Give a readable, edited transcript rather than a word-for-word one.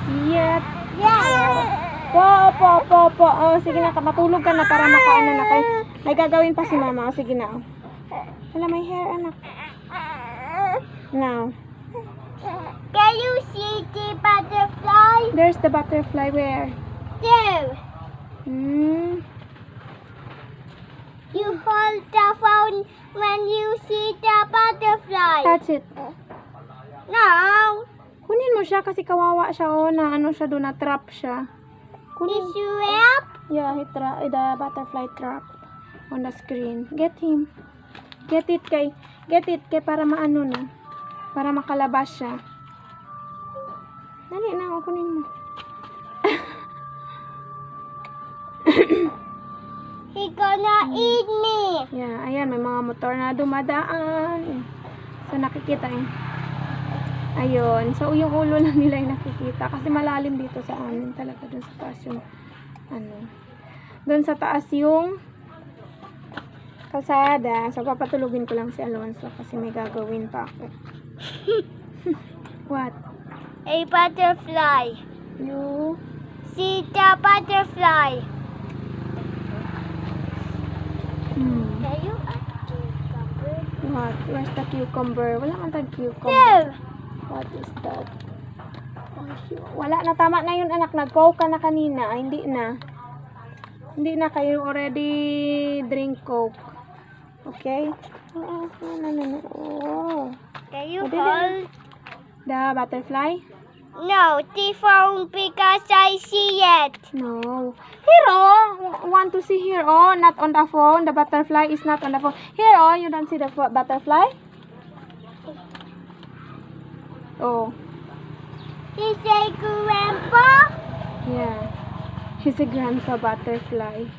see it? Yeah. Po. Oh, sige na, matulog ka na para makaano na kayo. May gagawin pa si mama. Oh, sige na. Oh. Wala, may hair, anak. Now. Can you see the butterfly? There's the butterfly. Where? There. You hold the phone when you see the butterfly. Touch it. No. Kunin mo siya kasi kawawa siya. Oh, na ano siya doon, na-trap siya. Kunin. Is you up? Yeah, the butterfly trap on the screen. Get him. Get it kay para maano na. Para makalabas siya. Dali na, kunin mo. He gonna eat me. Yeah, ayan, may mga motor na dumadaan. So, nakikita eh. Ayun. So, yung ulo lang nila yung nakikita. Kasi malalim dito sa amin talaga. Doon sa taas yung, doon sa taas yung kalsada. So, papatulugin ko lang si Alonso kasi may gagawin pa ako. What? A butterfly. You? See the butterfly. Can you cucumber? What? Where's the cucumber? Wala kang tag cucumber. There. What is that? Wala na, tama na yun anak. Nag-coke ka na kanina. Ay, hindi na. Hindi na kayo already drink coke. Okay? No. Can you What did hold? The butterfly? No, the phone because I see it. No. Here, oh. Want to see here, oh. Not on the phone. The butterfly is not on the phone. Here, oh. You don't see the butterfly? Oh. He say grandpa. Yeah. He's a grandpa butterfly.